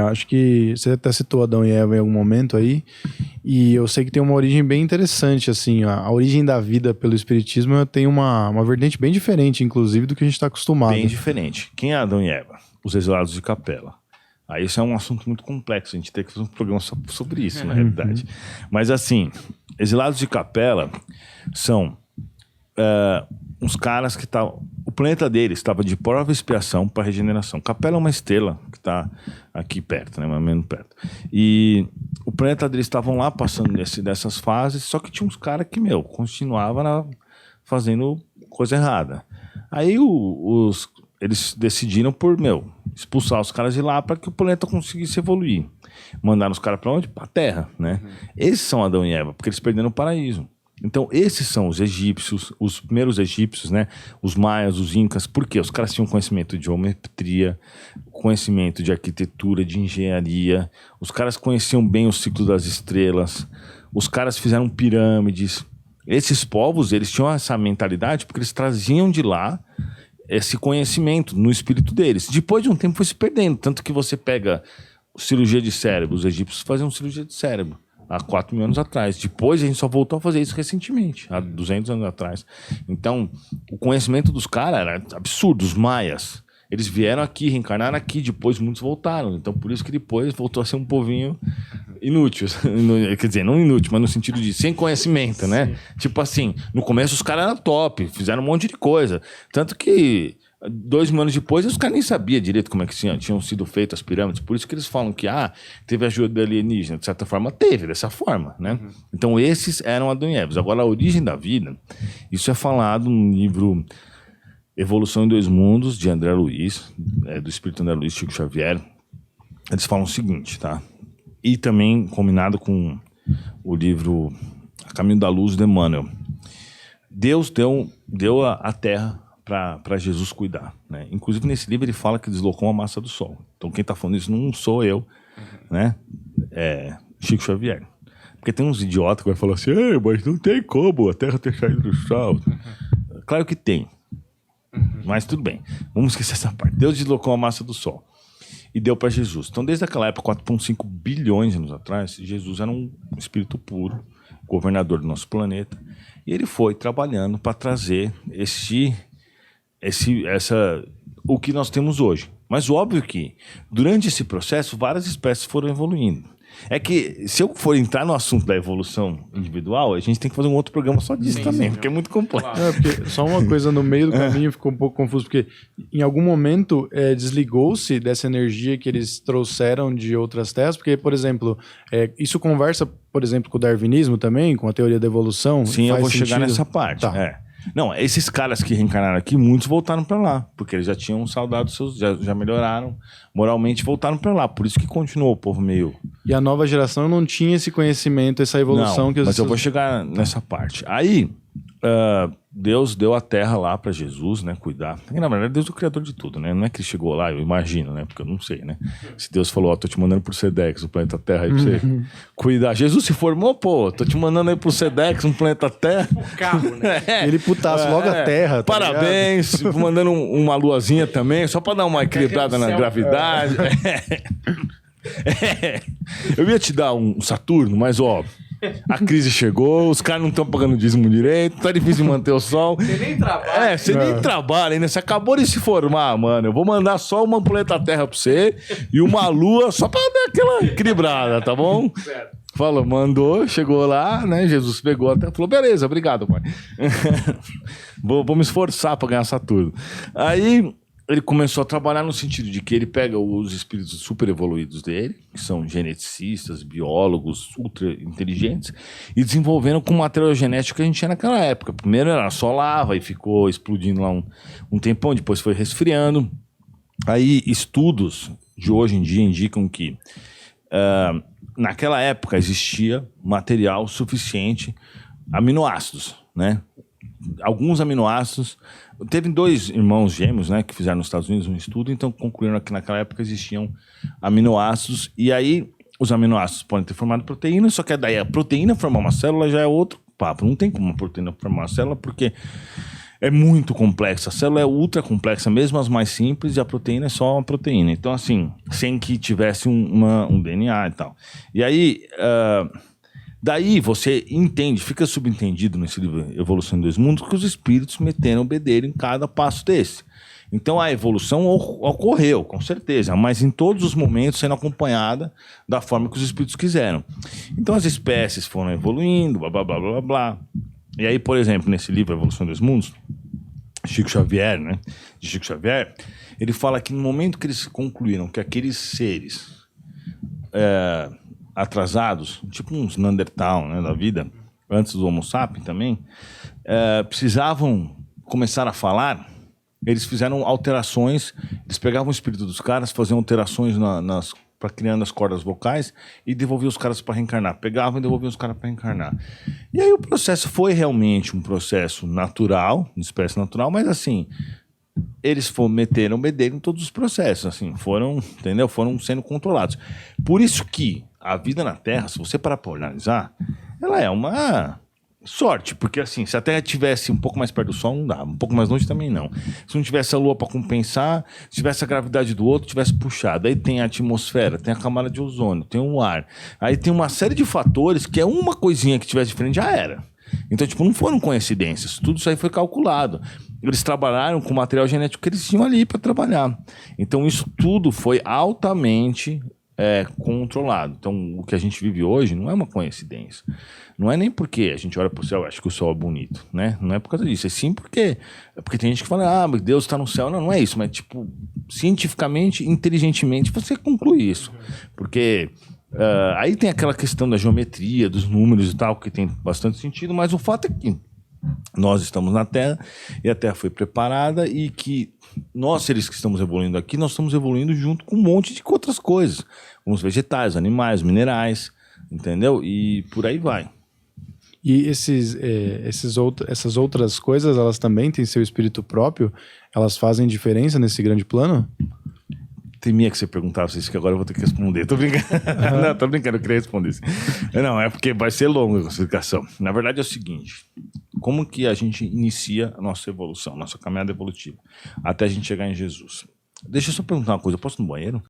Acho que você até citou Adão e Eva em algum momento aí, e eu sei que tem uma origem bem interessante, assim, a origem da vida pelo espiritismo tem uma vertente bem diferente, inclusive, do que a gente está acostumado. Bem diferente. Quem é Adão e Eva? Os exilados de Capela. Aí isso é um assunto muito complexo, a gente tem que fazer um programa só sobre isso, na realidade. Mas assim, exilados de Capela são uns caras que estavam... O planeta deles estava de prova e expiação para regeneração. Capela é uma estrela que está aqui perto, né? Mais ou menos perto. E o planeta deles estavam lá passando dessas fases, só que tinha uns caras que, continuavam fazendo coisa errada. Aí eles decidiram por, expulsar os caras de lá para que o planeta conseguisse evoluir. Mandaram os caras para onde? Para a Terra, né? Esses são Adão e Eva, porque eles perderam o paraíso. Então, esses são os egípcios, os primeiros egípcios, né? Os maias, os incas. Por quê? Os caras tinham conhecimento de geometria, conhecimento de arquitetura, de engenharia. Os caras conheciam bem o ciclo das estrelas. Os caras fizeram pirâmides. Esses povos, eles tinham essa mentalidade porque eles traziam de lá esse conhecimento no espírito deles. Depois de um tempo foi se perdendo. Tanto que você pega cirurgia de cérebro. Os egípcios faziam cirurgia de cérebro há 4 mil anos atrás. Depois a gente só voltou a fazer isso recentemente, há 200 anos atrás. Então, o conhecimento dos caras era absurdo. Os maias, eles vieram aqui, reencarnaram aqui, depois muitos voltaram. Então, por isso que depois voltou a ser um povinho inútil. Quer dizer, não inútil, mas no sentido de sem conhecimento, né? Sim. Tipo assim, no começo os caras eram top, fizeram um monte de coisa. Tanto que 2 mil anos depois, os caras nem sabiam direito como é que tinham sido feitas as pirâmides. Por isso que eles falam que teve ajuda alienígena. De certa forma, teve, dessa forma, né? Então, esses eram Adão e Eva. Agora, a origem da vida, isso é falado no livro Evolução em 2 Mundos, de André Luiz, do espírito André Luiz, Chico Xavier. Eles falam o seguinte, tá? E também combinado com o livro A Caminho da Luz, de Emmanuel. Deus deu a terra para Jesus cuidar, né? Inclusive nesse livro ele fala que deslocou a massa do Sol. Então quem está falando isso não sou eu, né? É Chico Xavier. Porque tem uns idiotas que vai falar assim, mas não tem como a Terra ter saído do Sol. Claro que tem, mas tudo bem. Vamos esquecer essa parte. Deus deslocou a massa do Sol e deu para Jesus. Então desde aquela época, 4,5 bilhões de anos atrás, Jesus era um espírito puro, governador do nosso planeta, e ele foi trabalhando para trazer o que nós temos hoje. Mas óbvio que, durante esse processo, várias espécies foram evoluindo. É que, se eu for entrar no assunto da evolução individual, a gente tem que fazer um outro programa só disso também, porque é muito complexo. Porque só uma coisa no meio do caminho ficou um pouco confuso, porque em algum momento desligou-se dessa energia que eles trouxeram de outras terras, porque, por exemplo, isso conversa, por exemplo, com o darwinismo também, com a teoria da evolução? Sim, eu vou chegar nessa parte. Tá. Não, esses caras que reencarnaram aqui, muitos voltaram para lá, porque eles já tinham saudado seus, já melhoraram, moralmente voltaram para lá, por isso que continuou o povo meio... E a nova geração não tinha esse conhecimento, essa evolução não, que... Mas eu vou chegar nessa parte. Aí, Deus deu a terra lá para Jesus, né, cuidar. E, na verdade, Deus é o criador de tudo, né? Não é que ele chegou lá, eu imagino, né? Porque eu não sei, né? Se Deus falou, tô te mandando pro Sedex, o planeta Terra, aí pra você cuidar. Jesus se formou, tô te mandando aí pro Sedex, um planeta Terra. O carro, né? Ele putasse logo a Terra. Tá parabéns, mandando uma luazinha também, só pra dar uma equilibrada na gravidade. Eu ia te dar um Saturno, mas a crise chegou, os caras não estão pagando dízimo direito, tá difícil de manter o sol. Você nem trabalha. Você nem trabalha ainda, você acabou de se formar, mano. Eu vou mandar só uma planeta Terra pra você e uma lua só pra dar aquela equilibrada, tá bom? Certo. Falou, mandou, chegou lá, né? Jesus pegou até, falou, beleza, obrigado, pai. vou me esforçar pra ganhar Saturno. Aí ele começou a trabalhar no sentido de que ele pega os espíritos super evoluídos dele, que são geneticistas, biólogos, ultra inteligentes, e desenvolvendo com o material genético que a gente tinha naquela época. Primeiro era só lava e ficou explodindo lá um tempão, depois foi resfriando. Aí estudos de hoje em dia indicam que naquela época existia material suficiente, aminoácidos, né? Alguns aminoácidos. Teve 2 irmãos gêmeos, né, que fizeram nos Estados Unidos um estudo, então concluíram que naquela época existiam aminoácidos, e aí os aminoácidos podem ter formado proteína, só que daí a proteína formar uma célula já é outro papo. Não tem como uma proteína formar uma célula, porque é muito complexa. A célula é ultra complexa, mesmo as mais simples, e a proteína é só uma proteína. Então, assim, sem que tivesse um DNA e tal. E aí, daí você entende, fica subentendido nesse livro Evolução em Dois Mundos, que os espíritos meteram o bedelho em cada passo desse. Então a evolução ocorreu, com certeza, mas em todos os momentos sendo acompanhada da forma que os espíritos quiseram. Então as espécies foram evoluindo, blá, blá, blá, blá, blá. E aí, por exemplo, nesse livro Evolução dos Mundos, Chico Xavier, né? De Chico Xavier, ele fala que no momento que eles concluíram que aqueles seres atrasados, tipo uns Neandertal, né, da vida, antes do Homo sapiens também, precisavam começar a falar. Eles fizeram alterações, eles pegavam o espírito dos caras, faziam alterações para criando as cordas vocais e devolviam os caras para reencarnar. Pegavam e devolviam os caras para reencarnar. E aí o processo foi realmente um processo natural, de espécie natural, mas assim, eles meteram o bedelho em todos os processos, assim, entendeu? Foram sendo controlados. Por isso que a vida na Terra, se você parar para analisar, ela é uma sorte, porque assim, se a Terra estivesse um pouco mais perto do Sol, não dá. Um pouco mais longe também não. Se não tivesse a Lua para compensar, se tivesse a gravidade do outro, tivesse puxado. Aí tem a atmosfera, tem a camada de ozônio, tem o ar. Aí tem uma série de fatores que é uma coisinha que tivesse diferente, já era. Então, tipo, não foram coincidências. Tudo isso aí foi calculado. Eles trabalharam com o material genético que eles tinham ali para trabalhar. Então, isso tudo foi altamente controlado. Então, o que a gente vive hoje não é uma coincidência. Não é nem porque a gente olha para o céu e acha que o sol é bonito, né? Não é por causa disso. É sim porque tem gente que fala, mas Deus está no céu. Não, não é isso. Mas, tipo, cientificamente, inteligentemente, você conclui isso. Porque aí tem aquela questão da geometria, dos números e tal, que tem bastante sentido, mas o fato é que nós estamos na Terra e a Terra foi preparada e que nós, seres que estamos evoluindo aqui, nós estamos evoluindo junto com um monte de outras coisas, como os vegetais, animais, minerais, entendeu? E por aí vai. E essas outras coisas, elas também têm seu espírito próprio? Elas fazem diferença nesse grande plano? Temia que você perguntasse isso, que agora eu vou ter que responder. Tô brincando. Não, tô brincando, eu queria responder isso. Não, é porque vai ser longa a explicação. Na verdade é o seguinte, como que a gente inicia a nossa evolução, nossa caminhada evolutiva, até a gente chegar em Jesus? Deixa eu só perguntar uma coisa, eu posso ir no banheiro?